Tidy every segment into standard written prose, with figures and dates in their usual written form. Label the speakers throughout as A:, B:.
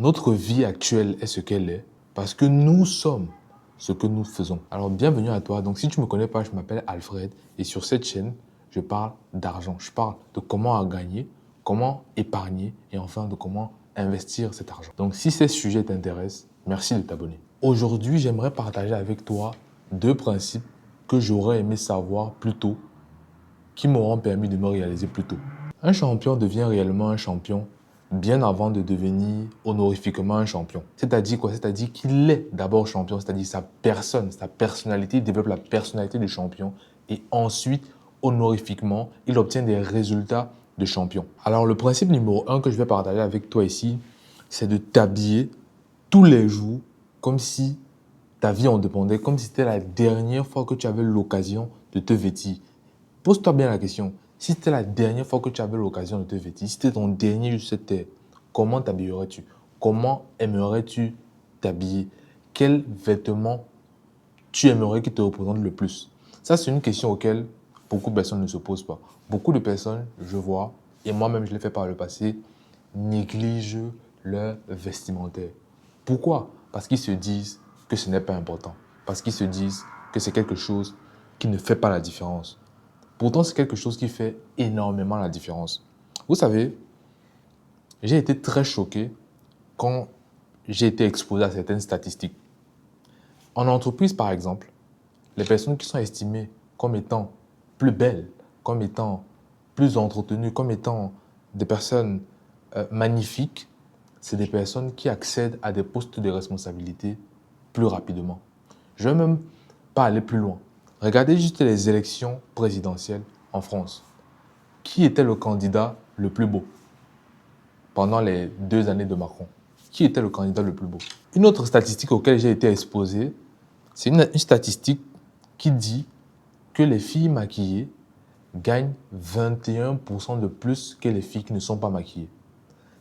A: Notre vie actuelle est ce qu'elle est parce que nous sommes ce que nous faisons. Alors, bienvenue à toi. Donc, si tu ne me connais pas, je m'appelle Alfred et sur cette chaîne, je parle d'argent. Je parle de comment gagner, comment épargner et enfin de comment investir cet argent. Donc, si ces sujets t'intéressent, merci de t'abonner. Aujourd'hui, j'aimerais partager avec toi deux principes que j'aurais aimé savoir plus tôt, qui m'auront permis de me réaliser plus tôt. Un champion devient réellement un champion bien avant de devenir honorifiquement un champion. C'est-à-dire quoi? C'est-à-dire qu'il est d'abord champion, c'est-à-dire sa personne, sa personnalité, il développe la personnalité de champion et ensuite, honorifiquement, il obtient des résultats de champion. Alors le principe numéro 1 que je vais partager avec toi ici, c'est de t'habiller tous les jours comme si ta vie en dépendait, comme si c'était la dernière fois que tu avais l'occasion de te vêtir. Pose-toi bien la question. Si c'était la dernière fois que tu avais l'occasion de te vêtir, si c'était ton dernier jour sur cette terre, comment t'habillerais-tu? Comment aimerais-tu t'habiller? Quels vêtements tu aimerais qui te représentent le plus? Ça, c'est une question auquel beaucoup de personnes ne se posent pas. Beaucoup de personnes, je vois, et moi-même je l'ai fait par le passé, négligent leur vestimentaire. Pourquoi? Parce qu'ils se disent que ce n'est pas important. Parce qu'ils se disent que c'est quelque chose qui ne fait pas la différence. Pourtant, c'est quelque chose qui fait énormément la différence. Vous savez, j'ai été très choqué quand j'ai été exposé à certaines statistiques. En entreprise, par exemple, les personnes qui sont estimées comme étant plus belles, comme étant plus entretenues, comme étant des personnes magnifiques, c'est des personnes qui accèdent à des postes de responsabilité plus rapidement. Je ne vais même pas aller plus loin. Regardez juste les élections présidentielles en France. Qui était le candidat le plus beau pendant les 2 années de Macron? Qui était le candidat le plus beau? Une autre statistique auquel j'ai été exposé, c'est une statistique qui dit que les filles maquillées gagnent 21% de plus que les filles qui ne sont pas maquillées.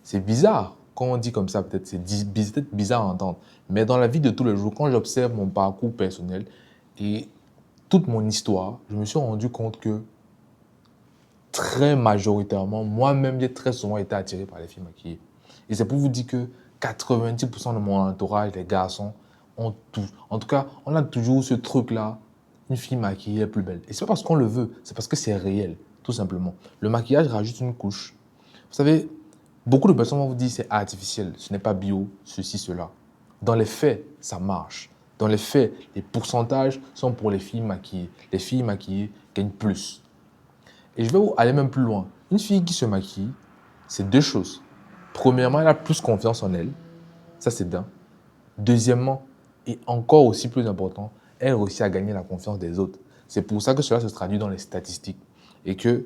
A: C'est bizarre quand on dit comme ça, peut-être c'est peut-être bizarre à entendre. Mais dans la vie de tous les jours, quand j'observe mon parcours personnel et toute mon histoire, je me suis rendu compte que très majoritairement, moi-même, j'ai très souvent été attiré par les filles maquillées. Et c'est pour vous dire que 90% de mon entourage, les garçons, ont tout. En tout cas, on a toujours ce truc-là, une fille maquillée est plus belle. Et c'est pas parce qu'on le veut, c'est parce que c'est réel, tout simplement. Le maquillage rajoute une couche. Vous savez, beaucoup de personnes vont vous dire c'est artificiel, ce n'est pas bio, ceci, cela. Dans les faits, ça marche. Dans les faits, les pourcentages sont pour les filles maquillées. Les filles maquillées gagnent plus. Et je vais aller même plus loin. Une fille qui se maquille, c'est deux choses. Premièrement, elle a plus confiance en elle. Ça, c'est d'un. Deuxièmement, et encore aussi plus important, elle réussit à gagner la confiance des autres. C'est pour ça que cela se traduit dans les statistiques. Et que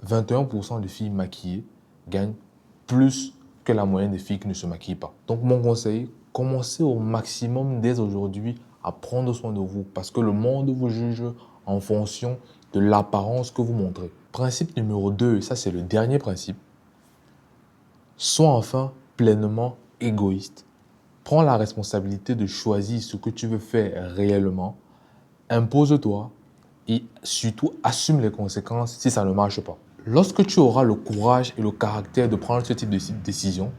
A: 21% de filles maquillées gagnent plus que la moyenne des filles qui ne se maquillent pas. Donc, mon conseil, commencez au maximum dès aujourd'hui à prendre soin de vous parce que le monde vous juge en fonction de l'apparence que vous montrez. Principe numéro 2, et ça c'est le dernier principe, sois enfin pleinement égoïste. Prends la responsabilité de choisir ce que tu veux faire réellement, impose-toi et surtout assume les conséquences si ça ne marche pas. Lorsque tu auras le courage et le caractère de prendre ce type de décision,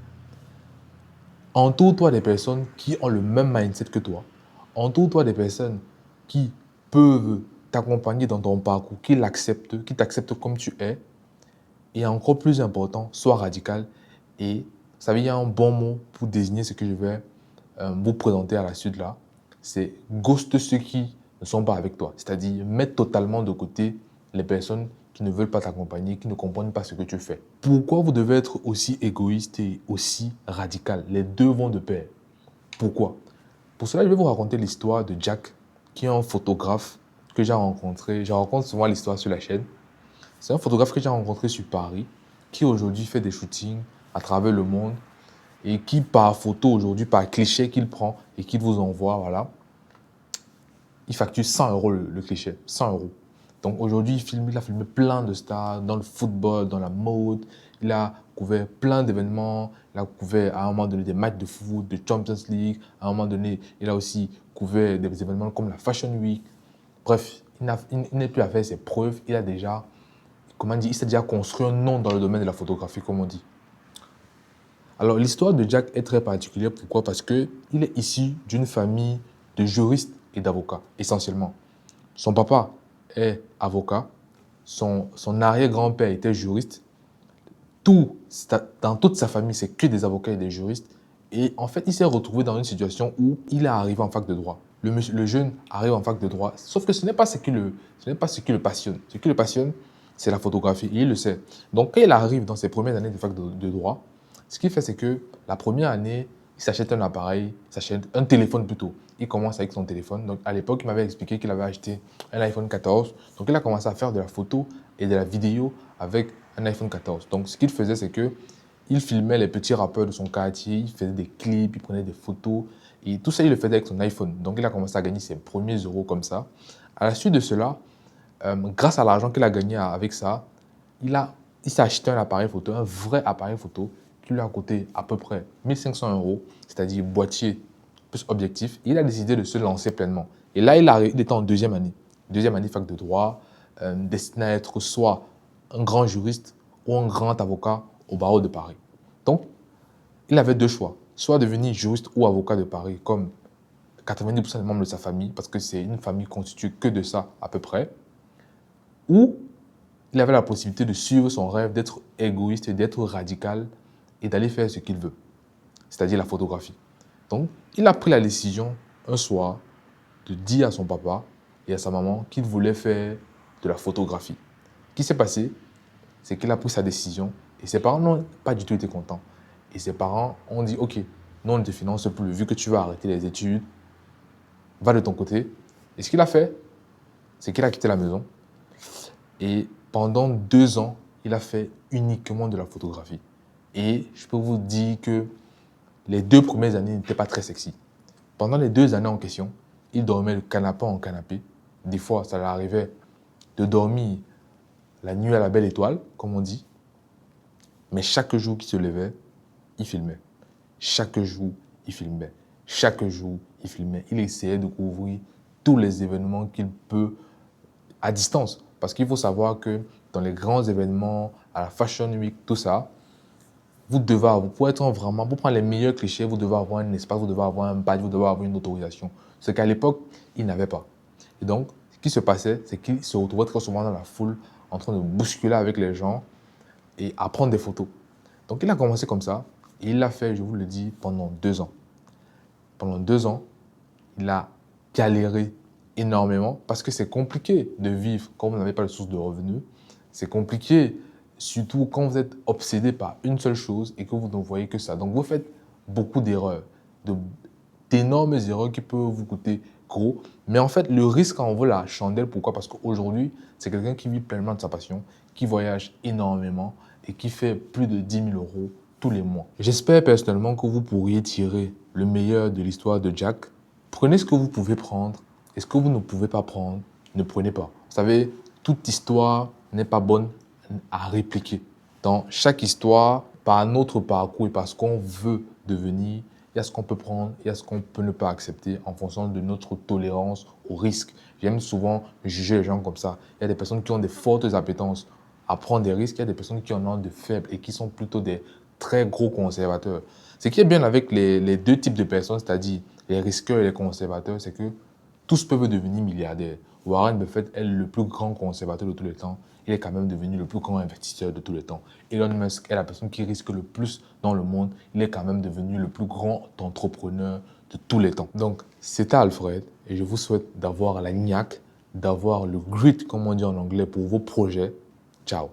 A: entoure-toi des personnes qui ont le même mindset que toi. Entoure-toi des personnes qui peuvent t'accompagner dans ton parcours, qui t'acceptent comme tu es. Et encore plus important, sois radical. Et vous savez, il y a un bon mot pour désigner ce que je vais vous présenter à la suite là. C'est ghost ceux qui ne sont pas avec toi. C'est-à-dire mettre totalement de côté les personnes qui ne veulent pas t'accompagner, qui ne comprennent pas ce que tu fais. Pourquoi vous devez être aussi égoïste et aussi radical? Les deux vont de pair. Pourquoi? Pour cela, je vais vous raconter l'histoire de Jack, qui est un photographe que j'ai rencontré. Je raconte souvent l'histoire sur la chaîne. C'est un photographe que j'ai rencontré sur Paris, qui aujourd'hui fait des shootings à travers le monde et qui, par photo aujourd'hui, par cliché qu'il prend et qu'il vous envoie, voilà, il facture 100 euros le cliché, 100 euros. Donc aujourd'hui, il a filmé plein de stars dans le football, dans la mode. Il a couvert plein d'événements. Il a couvert à un moment donné des matchs de foot, de Champions League. À un moment donné, il a aussi couvert des événements comme la Fashion Week. Bref, il n'est plus à faire ses preuves. Il a déjà, comment dire, il s'est déjà construit un nom dans le domaine de la photographie, comme on dit. Alors, l'histoire de Jack est très particulière. Pourquoi? Parce qu'il est issu d'une famille de juristes et d'avocats, essentiellement. Son papa est avocat, son arrière-grand-père était juriste. Dans toute sa famille, c'est que des avocats et des juristes. Et en fait, il s'est retrouvé dans une situation où il est arrivé en fac de droit. Le jeune arrive en fac de droit, sauf que ce n'est pas ce qui le passionne. Ce qui le passionne, c'est la photographie, et il le sait. Donc, quand il arrive dans ses premières années de fac de droit, ce qu'il fait, c'est que la première année, il s'achète un appareil, il s'achète un téléphone plutôt. Il commence avec son téléphone. Donc, à l'époque, il m'avait expliqué qu'il avait acheté un iPhone 14. Donc, il a commencé à faire de la photo et de la vidéo avec un iPhone 14. Donc, ce qu'il faisait, c'est que il filmait les petits rappeurs de son quartier, il faisait des clips, il prenait des photos. Et tout ça, il le faisait avec son iPhone. Donc, il a commencé à gagner ses premiers euros comme ça. À la suite de cela, grâce à l'argent qu'il a gagné avec ça, il s'est acheté un appareil photo, un vrai appareil photo, qui lui a coûté à peu près 1500 euros, c'est-à-dire boîtier plus objectif. Et il a décidé de se lancer pleinement. Et là, il était en deuxième année fac de droit, destiné à être soit un grand juriste ou un grand avocat au barreau de Paris. Donc, il avait deux choix, soit devenir juriste ou avocat de Paris, comme 90% des membres de sa famille, parce que c'est une famille constituée que de ça à peu près, ou il avait la possibilité de suivre son rêve, d'être égoïste et d'être radical et d'aller faire ce qu'il veut, c'est-à-dire la photographie. Donc, il a pris la décision un soir de dire à son papa et à sa maman qu'il voulait faire de la photographie. Ce qui s'est passé, c'est qu'il a pris sa décision et ses parents n'ont pas du tout été contents. Et ses parents ont dit, OK, nous on ne te finance plus, vu que tu vas arrêter les études, va de ton côté. Et ce qu'il a fait, c'est qu'il a quitté la maison et pendant 2 ans, il a fait uniquement de la photographie. Et je peux vous dire que les 2 premières années n'étaient pas très sexy. Pendant les 2 années en question, il dormait de canapé en canapé. Des fois, ça lui arrivait de dormir la nuit à la belle étoile, comme on dit. Mais chaque jour qu'il se levait, il filmait. Chaque jour, il filmait. Chaque jour, il filmait. Il essayait de couvrir tous les événements qu'il peut à distance. Parce qu'il faut savoir que dans les grands événements, à la Fashion Week, tout ça, pour être vraiment, pour prendre les meilleurs clichés, vous devez avoir un espace, vous devez avoir un badge, vous devez avoir une autorisation. Ce qu'à l'époque, il n'avait pas. Et donc, ce qui se passait, c'est qu'il se retrouvait très souvent dans la foule, en train de bousculer avec les gens et à prendre des photos. Donc, il a commencé comme ça. Et il l'a fait, je vous le dis, pendant 2 ans. Pendant 2 ans, il a galéré énormément parce que c'est compliqué de vivre quand vous n'avez pas de source de revenus. C'est compliqué, surtout quand vous êtes obsédé par une seule chose et que vous ne voyez que ça. Donc, vous faites beaucoup d'erreurs, d'énormes erreurs qui peuvent vous coûter gros. Mais en fait, le risque en vaut la chandelle. Pourquoi? Parce qu'aujourd'hui, c'est quelqu'un qui vit pleinement de sa passion, qui voyage énormément et qui fait plus de 10 000 euros tous les mois. J'espère personnellement que vous pourriez tirer le meilleur de l'histoire de Jack. Prenez ce que vous pouvez prendre et ce que vous ne pouvez pas prendre, ne prenez pas. Vous savez, toute histoire n'est pas bonne à répliquer. Dans chaque histoire, par notre parcours et par ce qu'on veut devenir, il y a ce qu'on peut prendre, il y a ce qu'on peut ne pas accepter en fonction de notre tolérance au risque. J'aime souvent juger les gens comme ça. Il y a des personnes qui ont des fortes appétences à prendre des risques, il y a des personnes qui en ont de faibles et qui sont plutôt des très gros conservateurs. Ce qui est bien avec les deux types de personnes, c'est-à-dire les risqueurs et les conservateurs, c'est que tous peuvent devenir milliardaires. Warren Buffett est le plus grand conservateur de tous les temps. Il est quand même devenu le plus grand investisseur de tous les temps. Elon Musk est la personne qui risque le plus dans le monde. Il est quand même devenu le plus grand entrepreneur de tous les temps. Donc, c'était Alfred et je vous souhaite d'avoir la niaque, d'avoir le grit, comme on dit en anglais, pour vos projets. Ciao.